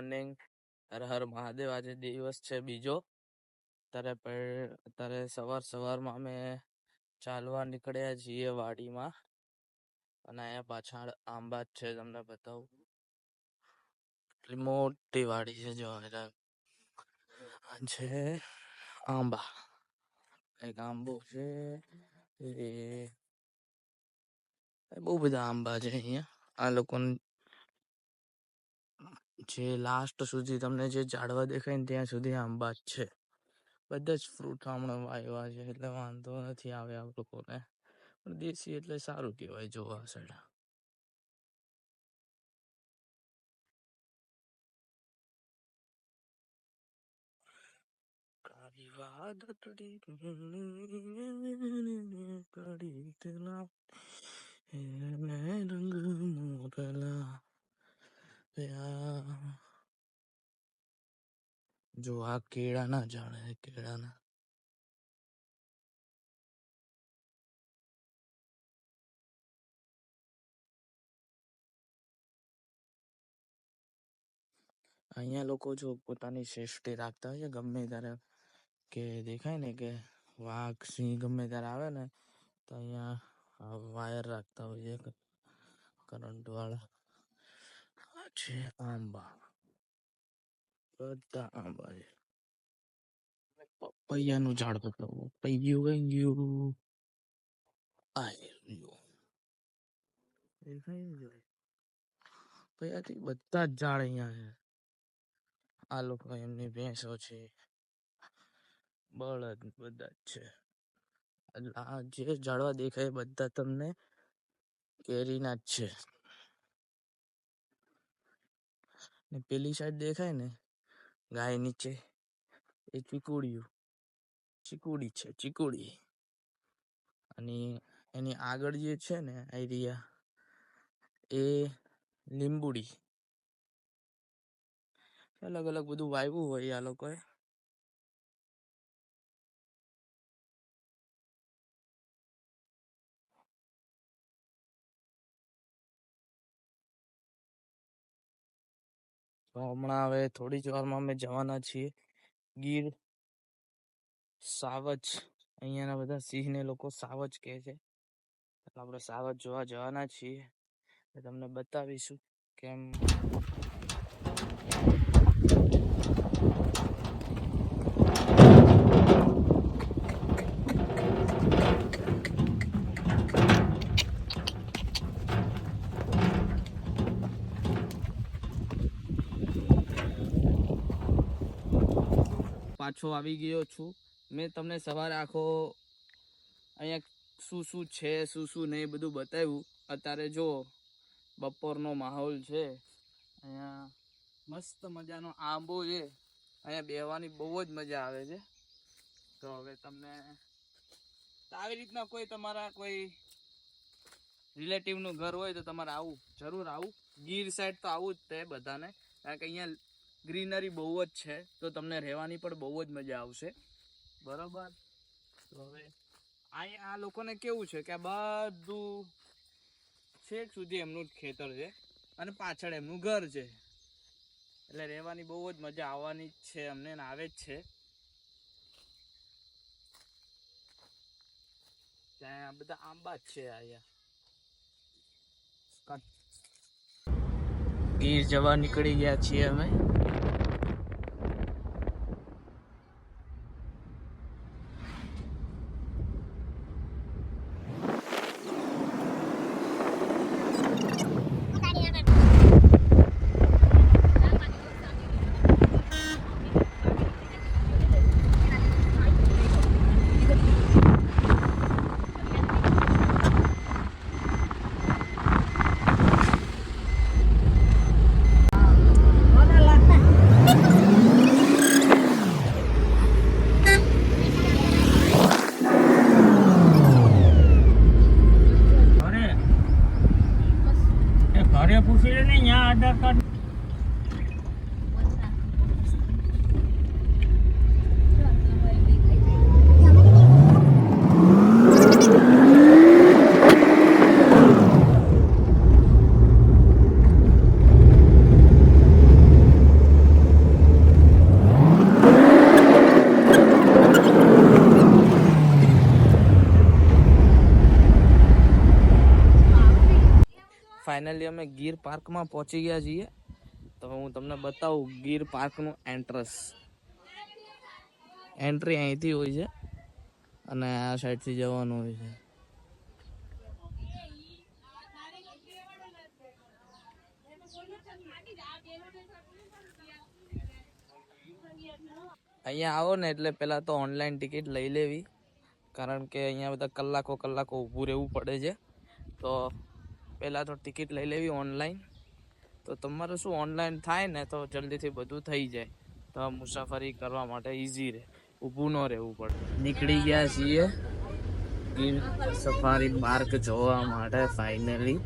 Morning. Har Har Mahadev. આજે દિવસ છે બીજો. અત્યારે સવારમાં અમે ચાલવા નીકળ્યા છીએ વાડીમાં, અને અહીંયા પાછળ આંબા છે, તમને બતાવું. એટલી મોટી વાડી છે. જો છે આંબા, એક આંબો છે, બહુ બધા આંબા છે અહીંયા. આ લોકો જે લાસ્ટ સુધી તમને જે ઝાડવા દેખાય ને ત્યાં સુધી આંબા જ છે. બધા જ ફ્રૂટ હમણાં વાવ્યા છે, એટલે વાંધો નથી આવે આ લોકોને. પણ દેશી એટલે સારું કહેવાય. જોવા સાઈડ જો આ કેળાના ઝાડ છે, કેળાના. અહીંયા લોકો જો પોતાની સેફટી રાખતા હોય છે, ગમે ત્યારે કે દેખાય ને કે વાઘ સિંહ ગમે ત્યારે આવે ને, તો અહીંયા વાયર રાખતા હોય છે, કરંટ વાળા. છે આંબા, બધા આંબા છે. પપૈયાનું ઝાડ બતાવું. પપૈયું કઈ ગયું? દેખાય ને? પપૈયાથી બધા જ ઝાડ અહીંયા છે. આ લોકો એમની ભેંસો છે, બળદ બધા જ છે. આ જે ઝાડવા દેખાય બધા તમને કેરીના જ છે. ને પેલી સાઈડ દેખાય ને ગાય નીચે, એ ચીકુડી છે, ચીકુડી. અને એની આગળ જે છે ને એરિયા, એ લીંબુડી. અલગ અલગ બધું વાવ્યું હોય આ લોકોએ. તો હમણાં હવે થોડી જ વારમાં અમે જવાના છીએ ગીર સાવજ. અહીંયાના બધા સિંહને લોકો સાવજ કહે છે. આપણે સાવજ જોવા જવાના છીએ. તમને બતાવીશું કેમ. પાછો આવી ગયો છું. મેં તમને સવારે આખો અહીંયા શું છે શું નહીં બધું બતાવ્યું. અત્યારે જો બપોરનો માહોલ છે. અહીંયા મસ્ત મજાનો આંબો છે. અહીંયા બેહવાની બહુ જ મજા આવે છે. તો હવે તમને આવી રીતના તમારા કોઈ રિલેટિવનું ઘર હોય તો તમારે જરૂર આવું. ગીર સાઈડ તો આવું જ તે બધાને, કારણ કે અહીંયા ગ્રીનરી બહુ જ છે. તો તમને રહેવાની પણ બહુ જ મજા આવશે. બરોબર. તો હવે આ લોકોને કેવું છે કે આ બધું છેક સુધી એમનું જ ખેતર છે, અને પાછળ એમનું ઘર છે. એટલે રહેવાની બહુ જ મજા આવવાની જ છે અમને, આવે જ છે. ત્યાં બધા આંબા જ છે. અહીંયા ગીર જવા નીકળી ગયા છીએ અમે. આધાર કાર્ડ ફાઇનલી અમે ગીર પાર્કમાં પહોંચી ગયા છીએ. તો હું તમને બતાવું ગીર પાર્કનું એન્ટ્રી અહીંથી હોય છે અને આ સાઈડથી જવાનું હોય છે. અહીંયા આવો ને એટલે પેલા તો ઓનલાઈન ટિકિટ લઈ લેવી, કારણ કે અહીંયા બધા કલાકો ઊભું રહેવું પડે છે. તો પહેલાં તો ટિકિટ લઈ લેવી ઓનલાઈન. તો તમારું શું ઓનલાઈન થાય ને તો જલ્દીથી બધું થઈ જાય, તો મુસાફરી કરવા માટે ઇઝી રહે, ઊભું ન રહેવું પડે. નીકળી ગયા છીએ ગીર સફારી પાર્ક જોવા માટે ફાઇનલી.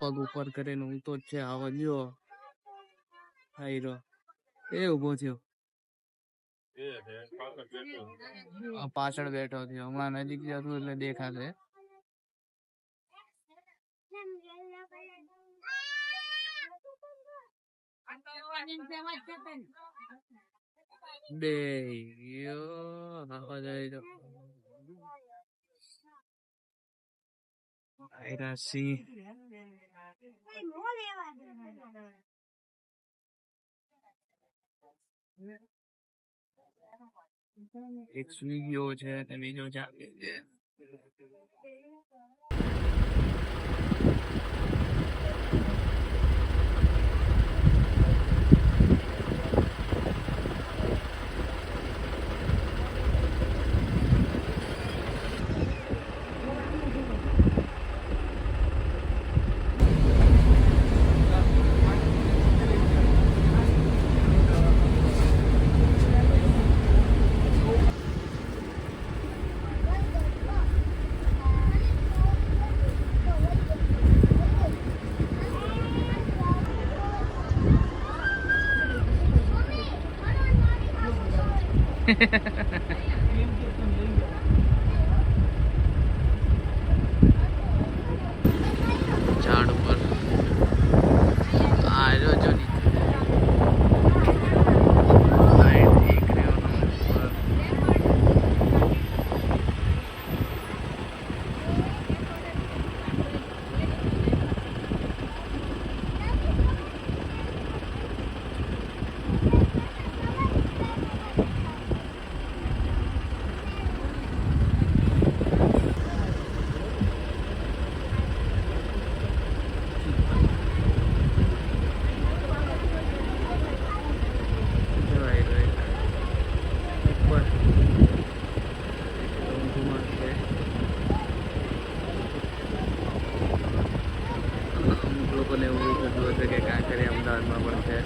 પગ ઉપર કરીને ઊંઘતો જ છે. આવા જો હાઈરો એ ઉભો થયો, પાછળ બેઠો થયો. હમણાં નજીક જતું એટલે દેખાશે. બે એક સુઈ ગયો છે અને બીજો જાગે છે. ઝાડ ઉપર આવ્યો જો લોકોને એવું થતું હશે કે કાંકરિયા અમદાવાદમાં પણ છે,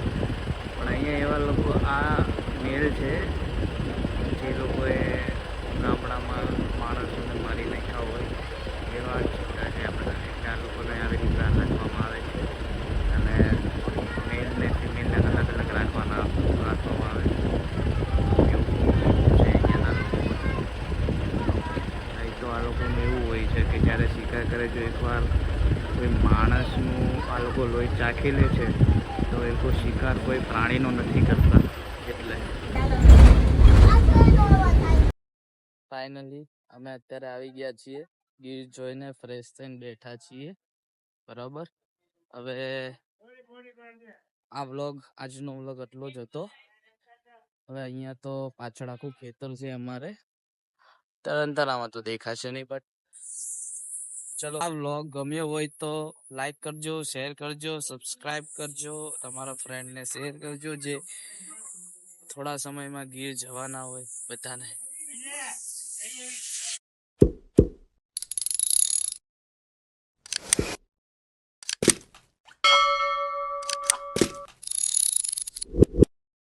પણ અહીંયા એવા લોકો આ મેળ છે જે લોકોએ ગામડામાં માણસોને મારી નાખ્યા હોય એવા છૂટા છે આપણા. આ લોકોને આવી રીતે રાખવામાં આવે છે અને મેલને ફિમેલને અલગ અલગ રાખવામાં આવે છે. એવું છે અહીંયાના લોકો. અહીં તો આ લોકોને એવું હોય છે કે જ્યારે શિકાર કરે જો એકવાર કોઈ માણસનું આ લોકો લોહી ચાખી લે છે તો એ લોકો શિકાર કોઈ પ્રાણીનો નથી કરતા. એટલે ફાઇનલી અમે અત્યારે આવી ગયા છીએ ગીર જોઈને ફ્રેશ થઈને બેઠા છીએ. બરાબર, હવે આ વ્લોગ આજનો વ્લોગ એટલો જ હતો. હવે અહીંયા તો પાછળ આખું ખેતર છે અમારે, તરણતરામાં તો દેખાશે નહીં, બટ ચલો આ વ્લોગ ગમ્યો હોય તો લાઈક કરજો, શેર કરજો, સબસ્ક્રાઇબ કરજો, તમારા ફ્રેન્ડને શેર કરજો જે થોડા સમયમાં ગીર જવાના હોય બધાને.